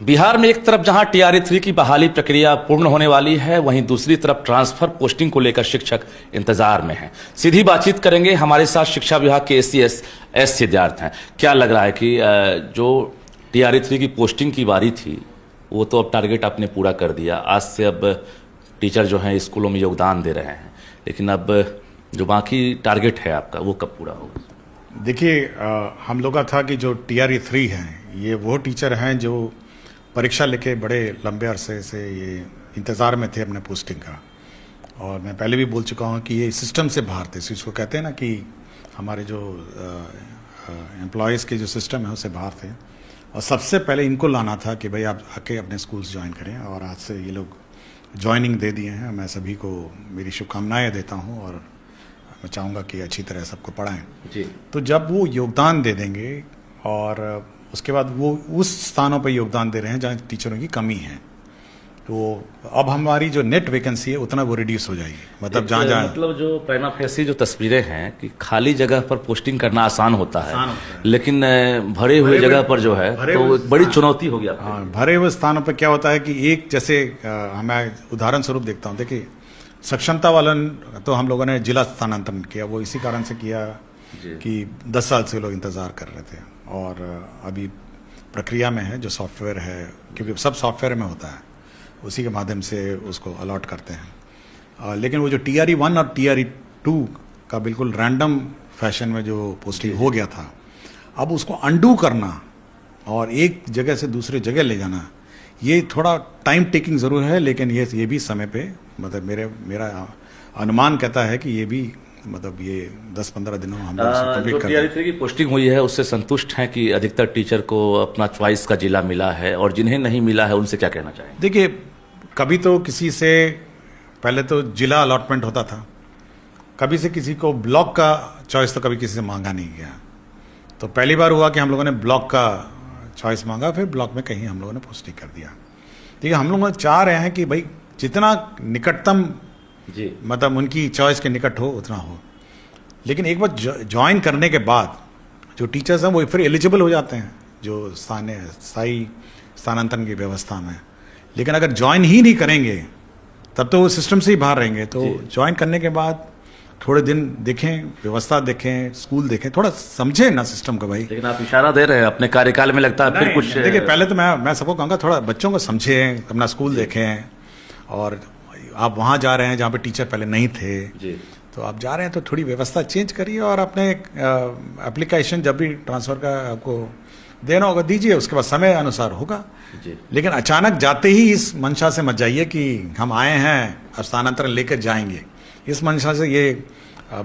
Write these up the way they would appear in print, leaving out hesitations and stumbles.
बिहार में एक तरफ जहां टीआरई 3 की बहाली प्रक्रिया पूर्ण होने वाली है, वहीं दूसरी तरफ ट्रांसफर पोस्टिंग को लेकर शिक्षक इंतजार में हैं। सीधी बातचीत करेंगे, हमारे साथ शिक्षा विभाग के एस सिद्धार्थ हैं। क्या लग रहा है कि जो टीआरई 3 की पोस्टिंग की बारी थी वो तो अब टारगेट आपने पूरा कर दिया, आज से अब टीचर जो हैं स्कूलों में योगदान दे रहे हैं, लेकिन अब जो बाकी टारगेट है आपका वो कब पूरा होगा? देखिए, हम लोग का था कि जो टीआरई 3 हैं ये वो टीचर हैं जो परीक्षा लेके बड़े लंबे अरसे से ये इंतज़ार में थे अपने पोस्टिंग का। और मैं पहले भी बोल चुका हूँ कि ये सिस्टम से बाहर थे, इसको कहते हैं ना कि हमारे जो एम्प्लॉयज़ के जो सिस्टम है उससे बाहर थे। और सबसे पहले इनको लाना था कि भाई आप आके अपने स्कूल्स ज्वाइन करें, और आज से ये लोग ज्वाइनिंग दे दिए हैं। मैं सभी को मेरी शुभकामनाएं देता हूँ और मैं चाहूँगा कि अच्छी तरह सबको पढ़ाएं जी। तो जब वो योगदान दे देंगे और उसके बाद वो उस स्थानों पर योगदान दे रहे हैं जहाँ टीचरों की कमी है, तो अब हमारी जो नेट वैकेंसी है उतना वो रिड्यूस हो जाएगी। मतलब जहाँ मतलब जो प्राइमा फेसी जो तस्वीरें हैं कि खाली जगह पर पोस्टिंग करना आसान होता है, लेकिन भरे हुए जगह पर जो है तो बड़ी चुनौती हो गया। हाँ, भरे हुए स्थानों पर क्या होता है कि एक जैसे मैं उदाहरण स्वरूप देखता हूँ। देखिए, सक्षमता वालन तो हम लोगों ने जिला स्थानांतरण किया, वो इसी कारण से किया कि 10 साल से लोग इंतज़ार कर रहे थे और अभी प्रक्रिया में है जो सॉफ्टवेयर है, क्योंकि सब सॉफ्टवेयर में होता है, उसी के माध्यम से उसको अलॉट करते हैं। लेकिन वो जो टीआरई 1 और टीआरई 2 का बिल्कुल रैंडम फैशन में जो पोस्टिंग हो गया था, अब उसको अंडू करना और एक जगह से दूसरे जगह ले जाना, ये थोड़ा टाइम टेकिंग ज़रूर है, लेकिन ये भी समय पे मतलब मेरा अनुमान कहता है कि ये भी मतलब ये 10-15 दिनों में हम जो टीआरई 3 की पोस्टिंग हुई है उससे संतुष्ट हैं कि अधिकतर टीचर को अपना चॉइस का जिला मिला है, और जिन्हें नहीं मिला है उनसे क्या कहना चाहेंगे? देखिए, कभी तो किसी से पहले तो जिला अलॉटमेंट होता था, कभी से किसी को ब्लॉक का चॉइस तो कभी किसी से मांगा नहीं गया। तो पहली बार हुआ कि हम लोगों ने ब्लॉक का चॉइस मांगा, फिर ब्लॉक में कहीं हम लोगों ने पोस्टिंग कर दिया। देखिए, हम लोग चाह रहे हैं कि भाई जितना निकटतम जी मतलब उनकी चॉइस के निकट हो उतना हो, लेकिन एक बार ज्वाइन करने के बाद जो टीचर्स हैं वो फिर एलिजिबल हो जाते हैं जो स्थायी स्थानांतरण की व्यवस्था में। लेकिन अगर ज्वाइन ही नहीं करेंगे तब तो वो सिस्टम से ही बाहर रहेंगे। तो ज्वाइन करने के बाद थोड़े दिन देखें, व्यवस्था देखें, स्कूल देखें, थोड़ा समझें ना सिस्टम को भाई। लेकिन आप इशारा दे रहे हैं अपने कार्यकाल में, लगता है फिर कुछ। देखिए, पहले तो मैं सबको कहूँगा थोड़ा बच्चों को समझें, अपना स्कूल देखें, और आप वहाँ जा रहे हैं जहाँ पे टीचर पहले नहीं थे जी, तो आप जा रहे हैं तो थोड़ी व्यवस्था चेंज करिए, और अपने एप्लीकेशन जब भी ट्रांसफ़र का आपको देना होगा दीजिए, उसके बाद समय अनुसार होगा जी। लेकिन अचानक जाते ही इस मंशा से मत जाइए कि हम आए हैं अब स्थानांतरण लेकर जाएंगे। इस मंशा से ये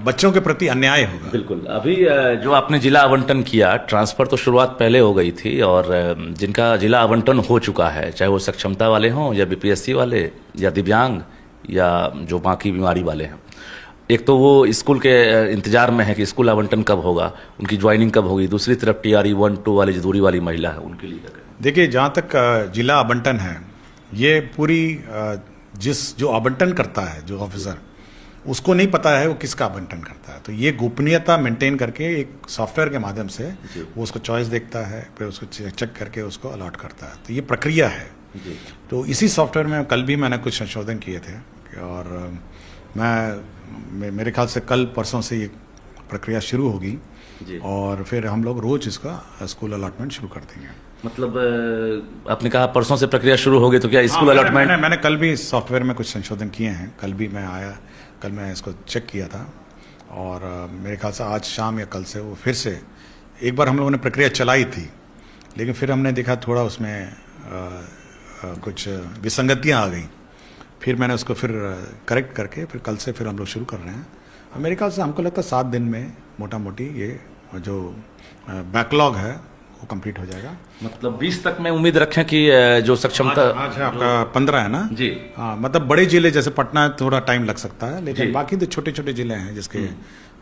बच्चों के प्रति अन्याय होगा। बिल्कुल। अभी जो आपने जिला आवंटन किया, ट्रांसफर तो शुरुआत पहले हो गई थी, और जिनका जिला आवंटन हो चुका है, चाहे वो सक्षमता वाले हों या बीपीएससी वाले या दिव्यांग या जो बाकी बीमारी वाले हैं, एक तो वो स्कूल के इंतजार में है कि स्कूल आवंटन कब होगा, उनकी ज्वाइनिंग कब होगी। दूसरी तरफ टीआरई 1-2 वाली जो दूरी वाली महिला है उनके लिए क्या करें? देखिए, जहाँ तक जिला आवंटन है, ये पूरी जो आवंटन करता है जो ऑफिसर, उसको नहीं पता है वो किसका आवंटन करता है। तो ये गोपनीयता मेंटेन करके एक सॉफ्टवेयर के माध्यम से वो उसको चॉइस देखता है, फिर उसको चेक करके उसको अलॉट करता है। तो ये प्रक्रिया है जी। तो इसी सॉफ्टवेयर में कल भी मैंने कुछ संशोधन किए थे, और मेरे ख्याल से कल परसों से ये प्रक्रिया शुरू होगी, और फिर हम लोग रोज इसका स्कूल अलॉटमेंट शुरू कर देंगे। मतलब आपने कहा परसों से प्रक्रिया शुरू होगी, तो क्या स्कूल अलॉटमेंट? मैंने कल भी सॉफ्टवेयर में कुछ संशोधन किए हैं, कल भी मैं आया, कल मैं इसको चेक किया था, और मेरे ख्याल से आज शाम या कल से वो फिर से एक बार हम लोगों ने प्रक्रिया चलाई थी, लेकिन फिर हमने देखा थोड़ा उसमें कुछ विसंगतियाँ आ गई, फिर मैंने उसको फिर करेक्ट करके फिर कल से फिर हम लोग शुरू कर रहे हैं। और मेरे ख्याल से हमको लगता है 7 दिन में मोटा मोटी ये जो बैकलॉग है वो कंप्लीट हो जाएगा। मतलब 20 तक में उम्मीद रखें कि जो सक्षमता आज आपका 15 है ना जी। हाँ, मतलब बड़े जिले जैसे पटना थोड़ा टाइम लग सकता है, लेकिन बाकी तो छोटे छोटे जिले हैं जिसके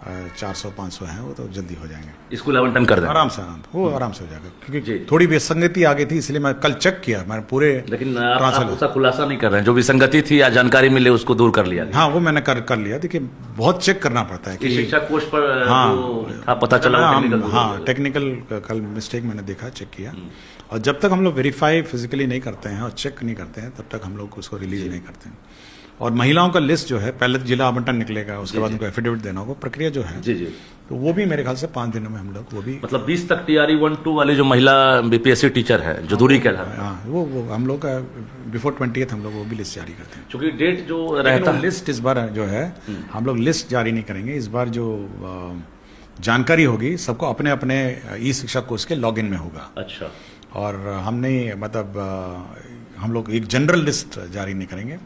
400-500 हैं, वो तो जल्दी हो जाएंगे। स्कूल आवंटन कर दें, आराम से वो आराम से हो जाएगा, जी। क्योंकि थोड़ी विसंगति आ गई थी, इसलिए मैं कल चेक किया, मैंने पूरे लेकिन आप उसका खुलासा नहीं कर रहे हैं, जो विसंगति थी या जानकारी मिले उसको दूर कर लिया। हाँ, वो मैंने कर लिया। देखिए, बहुत चेक करना पड़ता है कि शिक्षा कोष पर हाँ पता चला, हाँ टेक्निकल कल मिस्टेक मैंने देखा, चेक किया, और जब तक हम लोग वेरीफाई फिजिकली नहीं करते हैं और चेक नहीं करते हैं, तब तक हम लोग उसको रिलीज नहीं करते हैं। और महिलाओं का लिस्ट जो है, पहले तो जिला आवंटन निकलेगा, उसके बाद उनको एफिडेविट देना होगा, प्रक्रिया जो है जी जी, तो वो भी मेरे ख्याल से 5 दिनों में हम लोग वो भी, मतलब 20 तक TRE 1-2 वाले जो महिला BPSC टीचर है जो दूरी के आधार, हाँ वो हम लोग का बिफोर 20th हम लोग वो भी लिस्ट जारी करते हैं। क्योंकि डेट जो रहता है, लिस्ट इस बार जो है हम लोग लिस्ट जारी नहीं करेंगे इस बार, जो जानकारी होगी सबको अपने अपने ई शिक्षा कोर्स के लॉगिन में होगा। अच्छा, और हमने मतलब हम लोग एक जनरल लिस्ट जारी नहीं करेंगे,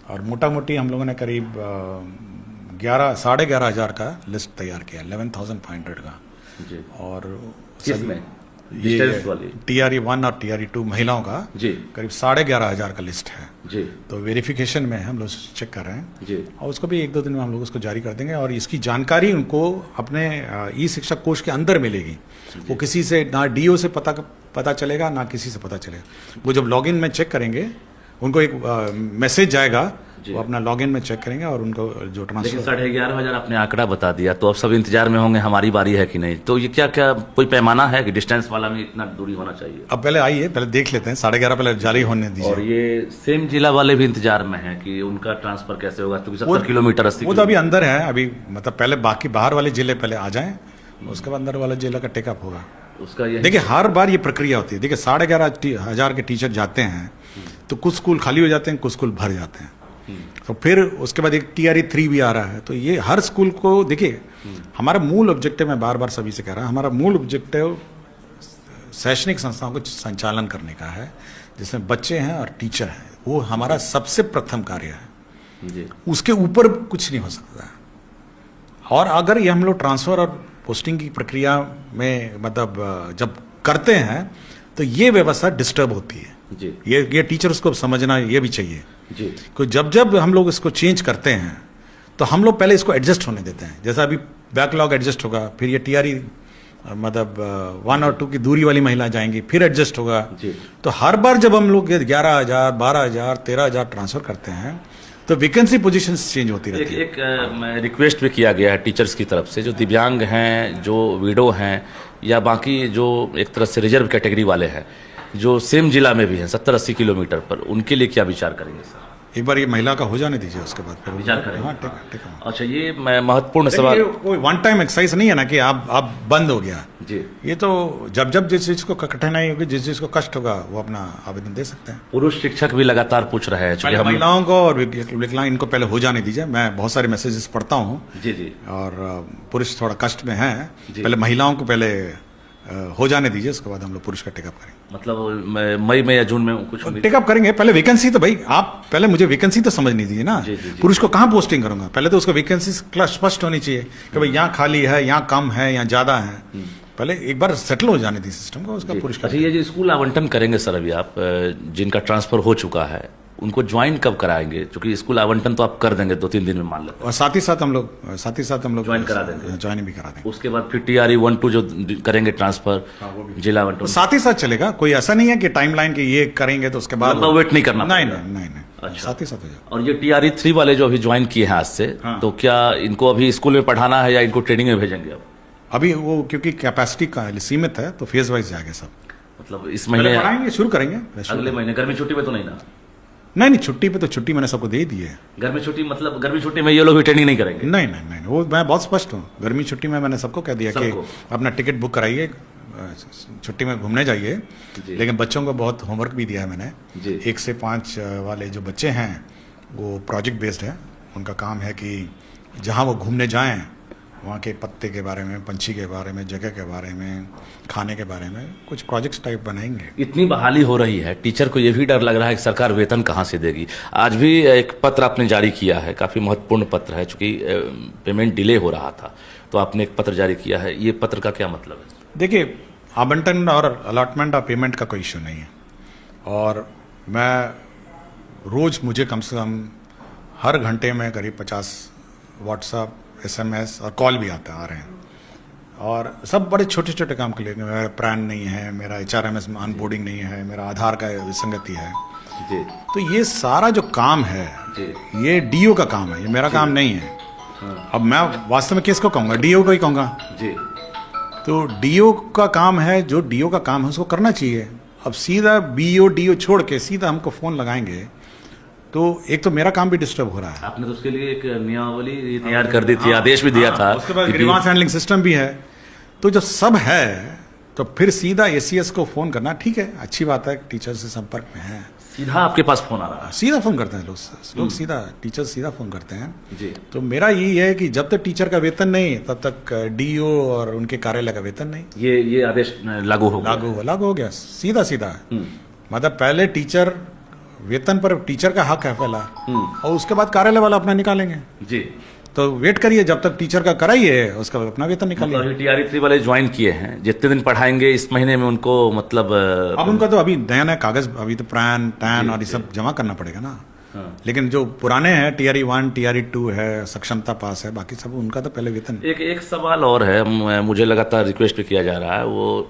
और मोटा मोटी हम लोगों ने करीब 11,500 का लिस्ट तैयार किया, 11,500 का जी। और किसमें ये TRE 1 और TRE 2 महिलाओं का जी करीब 11,500 का लिस्ट है जी, तो वेरिफिकेशन में हम लोग चेक कर रहे हैं जी, और उसको भी 1-2 दिन में हम लोग उसको जारी कर देंगे, और इसकी जानकारी उनको अपने ई शिक्षा कोष के अंदर मिलेगी। वो किसी से ना DO से पता चलेगा, ना किसी से पता चलेगा। वो जब लॉगिन में चेक करेंगे, उनको एक मैसेज जाएगा, वो अपना लॉगिन में चेक करेंगे और उनको जो ट्रांसफर। 11,500 आपने आंकड़ा बता दिया, तो अब सब इंतजार में होंगे हमारी बारी है कि नहीं। तो ये क्या कोई पैमाना है कि डिस्टेंस वाला में इतना दूरी होना चाहिए? अब पहले आइए, पहले देख लेते हैं, 11:30 पहले जारी होने दीजिए। और ये सेम जिला वाले भी इंतजार में हैं कि उनका ट्रांसफर कैसे होगा, क्योंकि 70 किलोमीटर 80 वो तो अभी अंदर है, अभी मतलब पहले बाकी बाहर वाले जिले पहले आ जाएं, उसके बाद अंदर वाला जिला का टेकअप होगा। उसका ये देखिए, हर बार ये प्रक्रिया होती है। देखिए, 11,500 के टीचर जाते हैं तो कुछ स्कूल खाली हो जाते हैं, कुछ स्कूल भर जाते हैं, तो फिर उसके बाद एक TRE 3 भी आ रहा है। तो ये हर स्कूल को, देखिए हमारा मूल ऑब्जेक्टिव, मैं बार बार सभी से कह रहा हूं, हमारा मूल ऑब्जेक्टिव शैक्षणिक संस्थाओं को संचालन करने का है, जिसमें बच्चे हैं और टीचर हैं, वो हमारा सबसे प्रथम कार्य है जी। उसके ऊपर कुछ नहीं हो सकता है। और अगर ये हम लोग ट्रांसफर और पोस्टिंग की प्रक्रिया में मतलब जब करते हैं तो ये व्यवस्था डिस्टर्ब होती है जी। ये टीचर उसको समझना ये भी चाहिए जी। कि जब हम लोग इसको चेंज करते हैं तो हम लोग पहले इसको एडजस्ट होने देते हैं। जैसा अभी बैकलॉग एडजस्ट होगा, फिर ये TRE मतलब 1 और 2 की दूरी वाली महिला जाएंगी, फिर एडजस्ट होगा जी। तो हर बार जब हम लोग 11,000, 12,000, 13,000 ट्रांसफर करते हैं तो वैकेंसी पोजीशंस चेंज होती रहती है। एक रिक्वेस्ट भी किया गया है टीचर्स की तरफ से, जो दिव्यांग हैं, जो विडो हैं, या बाकी जो एक तरह से रिजर्व कैटेगरी वाले हैं, जो सेम जिला में भी हैं 70-80 किलोमीटर पर, उनके लिए क्या विचार करेंगे सर? एक बार ये महिला का हो जाने दीजिए, उसके बाद फिर विचार करेंगे। हाँ, ठीक है। अच्छा, ये महत्वपूर्ण सवाल, कोई वन टाइम एक्सरसाइज नहीं है ना कि आप बंद हो गया जी। ये तो जब जिस चीज को कठिनाई होगी, जिस चीज को कष्ट होगा, वो अपना आवेदन दे सकते हैं। पुरुष शिक्षक भी लगातार पूछ रहे हैं, पहले महिलाओं को और विकलांग इनको पहले हो जाने दीजिए। मैं बहुत सारे मैसेजेस पढ़ता हूँ जी जी, और पुरुष थोड़ा कष्ट में हैं, पहले महिलाओं को पहले हो जाने दीजिए, उसके बाद हम लोग पुरुष का टेकअप करेंगे। मतलब मई में या जून में कुछ टेकअप करेंगे। पहले वैकेंसी तो भाई आप पहले मुझे वैकेंसी तो समझने दीजिए ना। पुरुष को कहाँ पोस्टिंग करूंगा, पहले तो उसको वैकेंसी स्पष्ट होनी चाहिए कि भाई यहाँ खाली है, यहाँ कम है, यहाँ ज्यादा है। पहले एक बार सेटल हो जाने दी सिस्टम को, उसका पुरुष का। अच्छा, ये जो स्कूल आवंटन करेंगे सर, अभी आप जिनका ट्रांसफर हो चुका है उनको ज्वाइन कब कराएंगे? क्योंकि स्कूल आवंटन तो आप कर देंगे 2-3 दिन में मान लेते हैं, और साथ ही साथ हम लोग ज्वाइन करा देंगे, ज्वाइन भी करा देंगे। उसके बाद फिर TRE 1-2 जो करेंगे ट्रांसफर, जिला आवंटन साथ ही साथ चलेगा। कोई ऐसा नहीं है कि टाइमलाइन के ये करेंगे तो उसके बाद वेट नहीं करना। नहीं, अच्छा, साथ ही साथ हो जाएगा। और ये TRE 3 वाले जो अभी ज्वाइन किए हैं आज से, तो क्या इनको अभी स्कूल में पढ़ाना है या इनको ट्रेनिंग में भेजेंगे? अब अभी वो क्योंकि कैपेसिटी का सीमित है तो फेज वाइज जाएंगे सब। मतलब इस महीने पढ़ाएंगे, शुरू करेंगे अगले महीने। गर्मी छुट्टी में तो नहीं ना? नहीं, छुट्टी पे तो छुट्टी मैंने सबको दे दी है। गर्मी छुट्टी मतलब गर्मी छुट्टी में ये लोग भी ट्रेनिंग नहीं करेंगे? नहीं, वो मैं बहुत स्पष्ट हूँ। गर्मी छुट्टी में मैंने सबको कह दिया कि अपना टिकट बुक कराइए, छुट्टी में घूमने जाइए। लेकिन बच्चों को बहुत होमवर्क भी दिया है मैंने। 1 से 5 वाले जो बच्चे हैं वो प्रोजेक्ट बेस्ड है। उनका काम है कि जहाँ वो घूमने जाएं वहाँ के पत्ते के बारे में, पंछी के बारे में, जगह के बारे में, खाने के बारे में कुछ प्रोजेक्ट्स टाइप बनाएंगे। इतनी बहाली हो रही है, टीचर को ये भी डर लग रहा है कि सरकार वेतन कहाँ से देगी। आज भी एक पत्र आपने जारी किया है, काफ़ी महत्वपूर्ण पत्र है, चूंकि पेमेंट डिले हो रहा था, तो आपने एक पत्र जारी किया है। ये पत्र का क्या मतलब है? देखिए, आवंटन और अलॉटमेंट और पेमेंट का कोई इश्यू नहीं है, और मुझे कम से कम हर घंटे में करीब 50 व्हाट्सएप, SMS और कॉल भी आ रहे हैं, और सब बड़े छोटे छोटे काम के लिए। मेरा पैन नहीं है, मेरा HRMS में अनबोर्डिंग नहीं है, मेरा आधार का विसंगति है जी तो ये सारा जो काम है जी ये DO का काम है, ये मेरा काम नहीं है। अब मैं वास्तव में किसको कहूँगा? DO को ही कहूँगा। जी तो DO का काम है, जो DO का काम है उसको करना चाहिए। अब सीधा BO DO छोड़ के सीधा हमको फ़ोन लगाएंगे तो एक तो मेरा काम भी डिस्टर्ब हो रहा है। आपने तो उसके लिए एक नियमावली तैयार कर दी थी, आदेश भी दिया था। उसके बाद कि ग्रीवांस हैंडलिंग सिस्टम भी है। तो जब सब है तो फिर सीधा ACS को फ़ोन करना ठीक है, अच्छी बात है, टीचर से संपर्क में है, सीधा आपके पास फोन आ रहा सीधा फ़ोन करते हैं लोग सीधा टीचर सीधा फ़ोन करते हैं। है जी। तो मेरा यही है कि जब तक टीचर का वेतन नहीं तब तक DO और उनके कार्यालय का वेतन नहीं। ये आदेश लागू हो गया। लागू हो गया सीधा सीधा। मतलब पहले टीचर वेतन पर टीचर का हक है पहला, और उसके बाद कार्यालय वाला अपना निकालेंगे। जी। तो वेट करिए जब तक टीचर का कराइए, उसका अपना वेतन निकालिए। मतलब TRE 3 वाले ज्वाइन किए हैं, जितने दिन पढ़ाएंगे इस महीने में उनको मतलब अब उनका तो अभी नया नया कागज, अभी तो पैन टैन और ये सब जमा करना पड़ेगा ना। लेकिन जो पुराने हैं TRE 1 TRE 2 है, सक्षमता पास है, बाकी सब उनका तो पहले वेतन। एक सवाल और है, मुझे लगातार रिक्वेस्ट भी किया जा रहा है, वो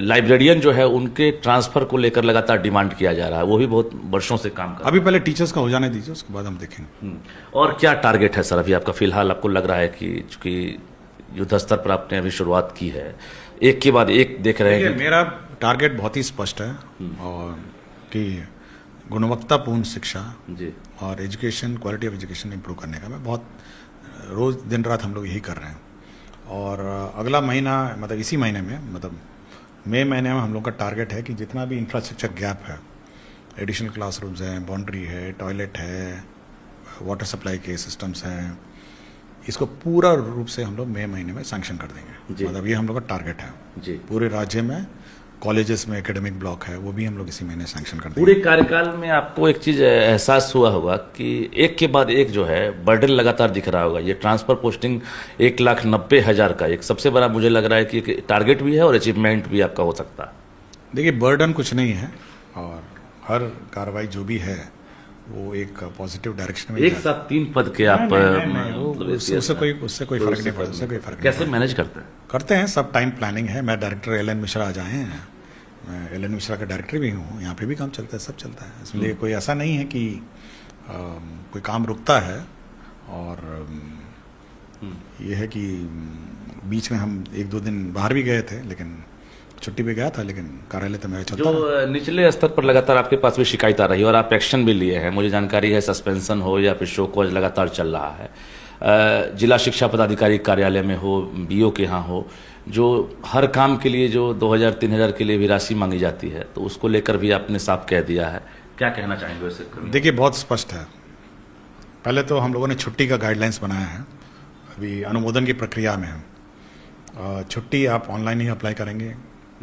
लाइब्रेरियन जो है उनके ट्रांसफर को लेकर लगातार डिमांड किया जा रहा है, वो भी बहुत वर्षों से काम कर। अभी पहले टीचर्स का हो जाने दीजिए, उसके बाद हम देखेंगे। और क्या टारगेट है सर अभी आपका? फिलहाल आपको लग रहा है कि चूंकि युद्ध स्तर पर आपने अभी शुरुआत की है, एक के बाद एक देख रहे हैं। मेरा टारगेट बहुत ही स्पष्ट है, और कि गुणवत्तापूर्ण शिक्षा जी और education, quality of education improve करने का मैं बहुत रोज़ दिन रात हम लोग यही कर रहे हैं। और अगला महीना, मतलब इसी महीने में, मतलब मई महीने में हम लोग का टारगेट है कि जितना भी इंफ्रास्ट्रक्चर गैप है, एडिशनल क्लासरूम्स हैं, बाउंड्री है, टॉयलेट है, वाटर सप्लाई के सिस्टम्स हैं, इसको पूरा रूप से हम लोग मई महीने में सैंक्शन कर देंगे। मतलब ये हम लोग का टारगेट है जी। पूरे राज्य में। कॉलेजेस में एकेडमिक ब्लॉक है, वो भी हम लोग इसी महीने सैंक्शन कर देंगे। पूरे कार्यकाल में आपको एक चीज एहसास हुआ होगा कि एक के बाद एक जो है बर्डन लगातार दिख रहा होगा। ये ट्रांसफर पोस्टिंग 1,90,000 का एक सबसे बड़ा मुझे लग रहा है कि टारगेट भी है और अचीवमेंट भी आपका हो सकता है। देखिए, बर्डन कुछ नहीं है, और हर कार्रवाई जो भी है वो एक पॉजिटिव डायरेक्शन में एक साथ 3 पद के आप उससे कोई फर्क नहीं पड़ता, उससे कोई फर्क कैसे मैनेज करते हैं? करते हैं, सब टाइम प्लानिंग है। मैं डायरेक्टर LN मिश्रा आज आए हैं, मैं LN मिश्रा का डायरेक्टर भी हूँ, यहाँ पे भी काम चलता है, सब चलता है। इसलिए कोई ऐसा नहीं है कि कोई काम रुकता है। और ये है कि बीच में हम 1-2 दिन बाहर भी गए थे, लेकिन छुट्टी पे गया था, लेकिन कार्यालय तो मेरा चलता है। जो निचले स्तर पर लगातार आपके पास भी शिकायत आ रही है और आप एक्शन भी लिए हैं, मुझे जानकारी है सस्पेंशन हो या फिर शो कॉज लगातार चल रहा है। जिला शिक्षा पदाधिकारी कार्यालय में हो, BO के यहाँ हो, जो हर काम के लिए जो 2,000-3,000 के लिए भी राशि मांगी जाती है, तो उसको लेकर भी आपने साफ कह दिया है। क्या कहना चाहेंगे वैसे? देखिए, बहुत स्पष्ट है। पहले तो हम लोगों ने छुट्टी का गाइडलाइंस बनाया है, अभी अनुमोदन की प्रक्रिया में है। छुट्टी आप ऑनलाइन ही अप्लाई करेंगे,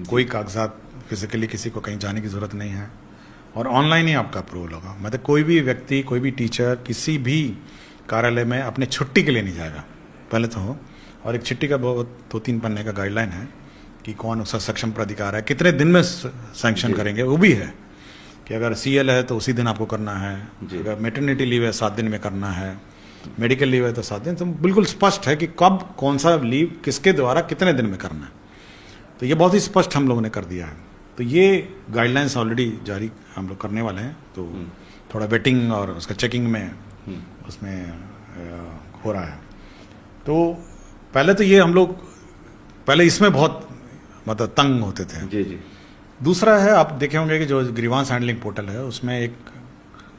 कोई कागजात फिजिकली किसी को कहीं जाने की ज़रूरत नहीं है, और ऑनलाइन ही आपका अप्रूवल होगा। मतलब कोई भी व्यक्ति, कोई भी टीचर किसी भी कार्यालय में अपने छुट्टी के लिए नहीं जाएगा, पहले तो हो। और एक छुट्टी का 2-3 पन्ने का गाइडलाइन है कि कौन उसका सक्षम प्राधिकार है, कितने दिन में सैंक्शन करेंगे, वो भी है कि अगर CL है तो उसी दिन आपको करना है, अगर मैटरनिटी लीव है 7 दिन में करना है, मेडिकल लीव है तो 7 दिन। तो बिल्कुल स्पष्ट है कि कब कौन सा लीव किसके द्वारा कितने दिन में करना है। तो ये बहुत ही स्पष्ट हम लोगों ने कर दिया है। तो ये गाइडलाइंस ऑलरेडी जारी हम लोग करने वाले हैं, तो थोड़ा वेटिंग और उसका चेकिंग में उसमें हो रहा है। तो पहले तो ये हम लोग पहले इसमें बहुत मतलब तंग होते थे। जी जी। दूसरा है, आप देखे होंगे कि जो ग्रीवांस हैंडलिंग पोर्टल है उसमें एक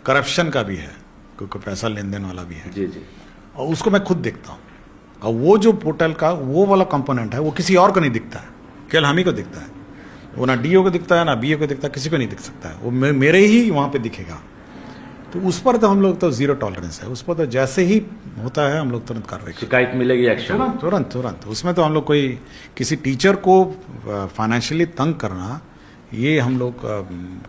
करप्शन का भी है, क्योंकि पैसा लेन देन वाला भी है। जी जी। और उसको मैं खुद देखता हूँ, और वो जो पोर्टल का वो वाला कंपोनेंट है वो किसी और को नहीं दिखता है, केवल हम ही को दिखता है। वो ना DO को दिखता है, ना BO को दिखता है, किसी को नहीं दिख सकता है, वो मेरे ही वहाँ पे दिखेगा। तो उस पर तो हम लोग तो जीरो टॉलरेंस है, उस पर तो जैसे ही होता है हम लोग तुरंत कार्रवाई शिकायत मिलेगी एक्शन तुरंत। उसमें तो हम लोग कोई किसी टीचर को फाइनेंशियली तंग करना, ये हम लोग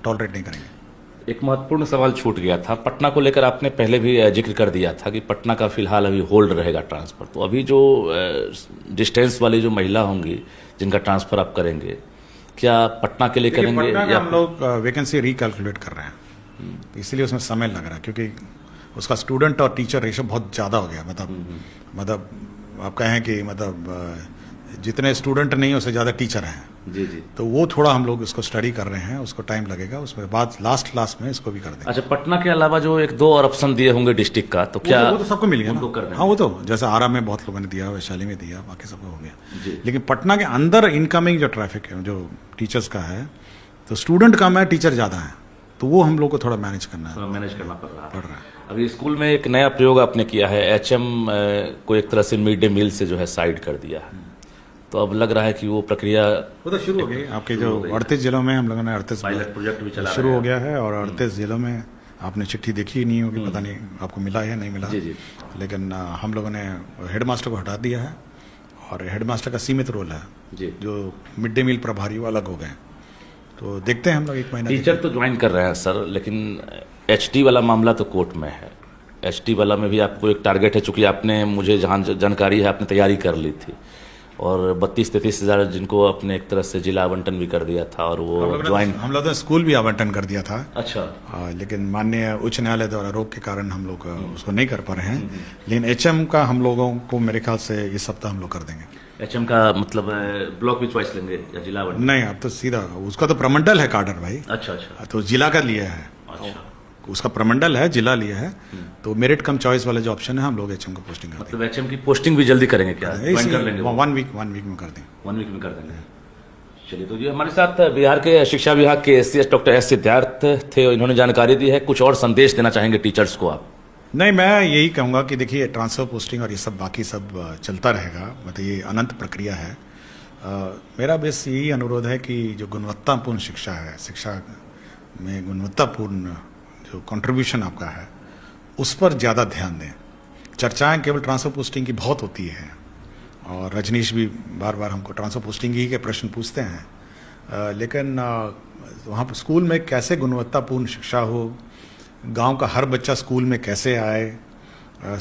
टॉलरेट नहीं करेंगे। एक महत्वपूर्ण सवाल छूट गया था, पटना को लेकर आपने पहले भी जिक्र कर दिया था कि पटना का फिलहाल अभी होल्ड रहेगा ट्रांसफर। तो अभी जो डिस्टेंस वाली जो महिला होंगी जिनका ट्रांसफर आप करेंगे, क्या पटना के लिए करेंगे या हम लोग वैकेंसी रिकैलकुलेट कर रहे हैं, इसलिए उसमें समय लग रहा है, क्योंकि उसका स्टूडेंट और टीचर रेशो बहुत ज़्यादा हो गया। मतलब आप कहें कि मतलब जितने स्टूडेंट नहीं उससे ज़्यादा टीचर हैं, जी जी। तो वो थोड़ा हम लोग इसको स्टडी कर रहे हैं, उसको टाइम लगेगा, उसमें बाद लास्ट क्लास में इसको भी कर देंगे। अच्छा, पटना के अलावा जो एक दो और ऑप्शन दिए होंगे डिस्ट्रिक्ट का, तो क्या वो तो सबको मिल गया उनको ना? कर देंगे? हाँ, वो तो जैसे आरा में बहुत लोगों ने दिया, वैशाली में दिया, बाकी सबको हो गया। जी। लेकिन पटना के अंदर इनकमिंग जो ट्रैफिक है, जो टीचर्स का है, तो स्टूडेंट कम है, टीचर ज़्यादा है, तो वो हम लोग को थोड़ा मैनेज करना है, मैनेज करना पड़ रहा है। पड़ रहा है। अभी स्कूल में एक नया प्रयोग आपने किया है, एचएम को एक तरह से मिड डे मील से जो है साइड कर दिया है, तो अब लग रहा है कि वो प्रक्रिया वो तो शुरू हो गई। आपके जो 38 जिलों में हम लोगों ने 38 पायलट प्रोजेक्ट भी चला शुरू हो गया है, और 38 जिलों में आपने चिट्ठी देखी ही नहीं होगी, पता नहीं आपको मिला है या नहीं मिला। जी जी। लेकिन हम लोगों ने हेडमास्टर को हटा दिया है, और हेडमास्टर का सीमित रोल है, जी। जो मिड डे मील प्रभारी वो अलग हो गए। तो देखते हैं हम लोग 1 महीना। टीचर तो ज्वाइन कर रहे हैं सर, लेकिन एचटी वाला मामला तो कोर्ट में है। एचटी वाला में भी आपको एक टारगेट है, चूंकि आपने, मुझे जहाँ जानकारी है, आपने तैयारी कर ली थी, और 32-33 हज़ार जिनको आपने एक तरह से जिला आवंटन भी कर दिया था, और वो ज्वाइन हम लोग ने स्कूल भी आवंटन कर दिया था। अच्छा। लेकिन माननीय उच्च न्यायालय द्वारा रोक के कारण हम लोग उसको नहीं कर पा रहे हैं। लेकिन एचएम का हम लोगों को मेरे ख्याल से इस सप्ताह हम लोग कर देंगे। एचएम का मतलब ब्लॉक भी चॉइस लेंगे या जिला आवंटन? नहीं, अब तो सीधा उसका तो प्रमंडल है कार्डर भाई। अच्छा अच्छा। तो जिला का लिया है, अच्छा, उसका प्रमंडल है, जिला लिया है, तो मेरिट कम चॉइस वाला जो ऑप्शन है हम लोग एचएम को पोस्टिंग कर मतलब एचएम की पोस्टिंग भी जल्दी करेंगे क्या? ज्वाइन कर लेंगे? 1 वीक में कर देंगे। 1 वीक में कर देंगे। चलिए, तो ये हमारे साथ बिहार के शिक्षा विभाग के एसीएस डॉक्टर एस सिद्धार्थ थे, इन्होंने जानकारी दी है। कुछ और संदेश देना चाहेंगे टीचर्स को आप? नहीं, मैं यही कहूँगा कि देखिए, ट्रांसफर पोस्टिंग और ये सब बाकी सब चलता रहेगा, मतलब ये अनंत प्रक्रिया है। मेरा बस यही अनुरोध है कि जो गुणवत्तापूर्ण शिक्षा है, शिक्षा में गुणवत्तापूर्ण जो कंट्रीब्यूशन आपका है, उस पर ज़्यादा ध्यान दें। चर्चाएं केवल ट्रांसफर पोस्टिंग की बहुत होती है, और रजनीश भी बार बार हमको ट्रांसफर पोस्टिंग ही के प्रश्न पूछते हैं, लेकिन वहाँ पर स्कूल में कैसे गुणवत्तापूर्ण शिक्षा हो, गांव का हर बच्चा स्कूल में कैसे आए,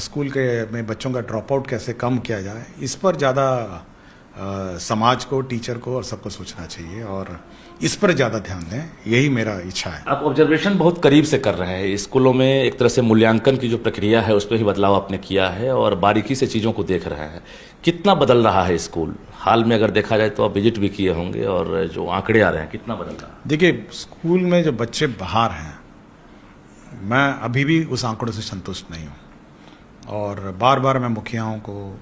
स्कूल के में बच्चों का ड्रॉप आउट कैसे कम किया जाए, इस पर ज़्यादा समाज को, टीचर को और सबको सोचना चाहिए, और इस पर ज़्यादा ध्यान दें, यही मेरा इच्छा है। आप ऑब्जर्वेशन बहुत करीब से कर रहे हैं, स्कूलों में एक तरह से मूल्यांकन की जो प्रक्रिया है उस पर ही बदलाव आपने किया है, और बारीकी से चीज़ों को देख रहे हैं। कितना बदल रहा है स्कूल हाल में? अगर देखा जाए तो आप विजिट भी किए होंगे, और जो आंकड़े आ रहे हैं, कितना बदल रहा है? देखिए, स्कूल में जो बच्चे बाहर हैं, मैं अभी भी उस आंकड़ों से संतुष्ट नहीं हूँ, और बार बार मैं मुखियाओं को,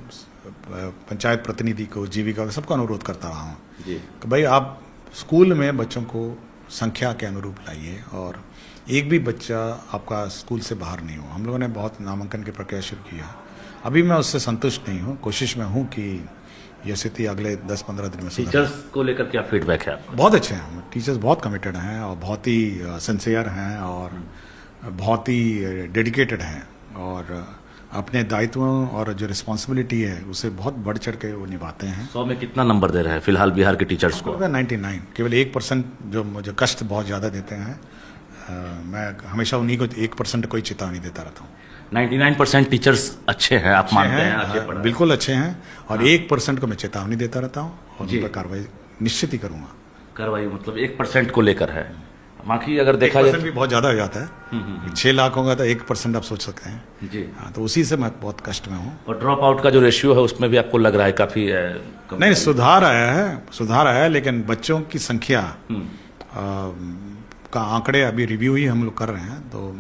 पंचायत प्रतिनिधि को, जीविका को, सबको अनुरोध करता रहा हूँ कि भाई आप स्कूल में बच्चों को संख्या के अनुरूप लाइए, और एक भी बच्चा आपका स्कूल से बाहर नहीं हो। हम लोगों ने बहुत नामांकन की प्रक्रिया शुरू की है, अभी मैं उससे संतुष्ट नहीं हूँ। कोशिश में हूँ कि यह स्थिति अगले 10-15 दिन में सुधरे। टीचर्स को लेकर क्या फीडबैक है आपका? बहुत अच्छे हैं टीचर्स, बहुत कमिटेड हैं, और बहुत ही सिंसियर हैं, और बहुत ही डेडिकेटेड हैं, और अपने दायित्वों और जो रिस्पॉन्सिबिलिटी है उसे बहुत बढ़ चढ़ के वो निभाते हैं। 100 में कितना नंबर दे रहे हैं फिलहाल बिहार के टीचर्स को? 99। केवल 1% जो मुझे कष्ट बहुत ज़्यादा देते हैं, मैं हमेशा उन्हीं को 1% कोई चेतावनी देता रहता हूँ। 99% टीचर्स अच्छे हैं, आप मानते हैं? अच्छे पढ़ रहे हैं? बिल्कुल अच्छे हैं, और 1% को मैं चेतावनी देता रहता हूँ, और उन पर कार्रवाई निश्चित ही करूँगा। कार्रवाई मतलब 1% को लेकर है, बाकी अगर देखा जाए 1% भी बहुत ज़्यादा हो जाता है। 6 लाख होगा तो 1% आप सोच सकते हैं जी। हाँ, तो उसी से मैं बहुत कष्ट में हूँ। और ड्रॉप आउट का जो रेशियो है उसमें भी आपको लग रहा है काफ़ी नहीं, सुधार आया है, लेकिन बच्चों की संख्या का आंकड़े अभी रिव्यू ही हम लोग कर रहे हैं, तो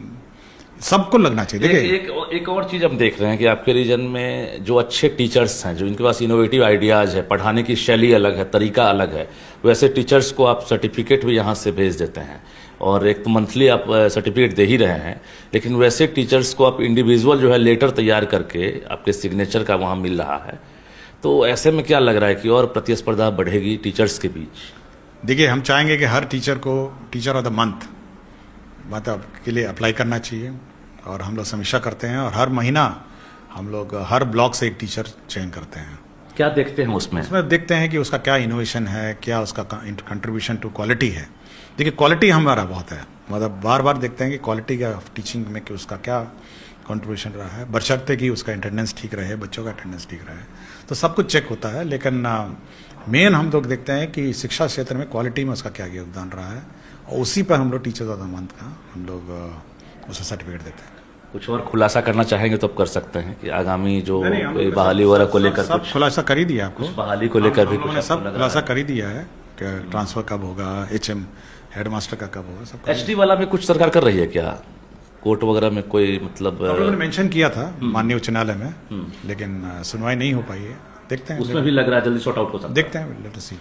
सबको लगना चाहिए। देखिए, एक और चीज़ हम देख रहे हैं कि आपके रीजन में जो अच्छे टीचर्स हैं, जो इनके पास इनोवेटिव आइडियाज़ है, पढ़ाने की शैली अलग है, तरीका अलग है, वैसे टीचर्स को आप सर्टिफिकेट भी यहाँ से भेज देते हैं, और एक तो मंथली आप सर्टिफिकेट दे ही रहे हैं, लेकिन वैसे टीचर्स को आप इंडिविजुअल जो है लेटर तैयार करके आपके सिग्नेचर का वहाँ मिल रहा है। तो ऐसे में क्या लग रहा है कि और प्रतिस्पर्धा बढ़ेगी टीचर्स के बीच? देखिए, हम चाहेंगे कि हर टीचर को टीचर ऑफ द मंथ मतलब के लिए अप्लाई करना चाहिए, और हम लोग समीक्षा करते हैं, और हर महीना हम लोग हर ब्लॉक से एक टीचर चयन करते हैं। क्या देखते हैं उसमें? देखते हैं कि उसका क्या इनोवेशन है, क्या उसका कंट्रीब्यूशन टू क्वालिटी है। देखिए, क्वालिटी हमारा बहुत है, मतलब बार बार देखते हैं कि क्वालिटी का टीचिंग में कि उसका क्या कंट्रीब्यूशन रहा है, बशर्ते कि उसका अटेंडेंस ठीक रहे, बच्चों का अटेंडेंस ठीक रहे, तो सब कुछ चेक होता है। लेकिन मेन हम लोग देखते हैं कि शिक्षा क्षेत्र में क्वालिटी में उसका क्या योगदान रहा है, और उसी पर हम लोग टीचर्स ऑफ द मंथ का हम लोग उसे सर्टिफिकेट देते हैं। कुछ और खुलासा करना चाहेंगे तो आप कर सकते हैं कि आगामी जो नहीं, हम कोई लोग बहाली वगैरह को लेकर सब कुछ खुलासा कर ही दिया आपको। बहाली को लेकर भी हम लोगों कुछ ने सब आपको लग खुलासा रहा कर ही दिया है कि ट्रांसफर कब होगा, एचएम हेडमास्टर का कब होगा, सब है? एचडी वाला में कुछ सरकार कर रही है क्या? कोर्ट वगैरह में कोई मतलब हम लोगों ने मेंशन किया था माननीय उच्च न्यायालय में, लेकिन सुनवाई नहीं हो पाई है। देखते हैं, उसमें भी लग रहा है जल्दी सॉर्ट आउट हो सकता है। देखते हैं, लेट अस सी।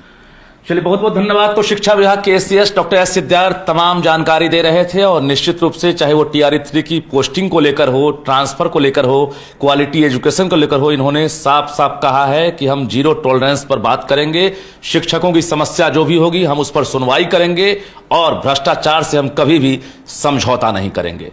चलिए, बहुत बहुत धन्यवाद। तो शिक्षा विभाग के एसीएस डॉक्टर एस सिद्धार्थ तमाम जानकारी दे रहे थे और निश्चित रूप से चाहे वो टीआरई 3 की पोस्टिंग को लेकर हो, ट्रांसफर को लेकर हो, क्वालिटी एजुकेशन को लेकर हो, इन्होंने साफ साफ कहा है कि हम जीरो टॉलरेंस पर बात करेंगे। शिक्षकों की समस्या जो भी होगी हम उस पर सुनवाई करेंगे और भ्रष्टाचार से हम कभी भी समझौता नहीं करेंगे।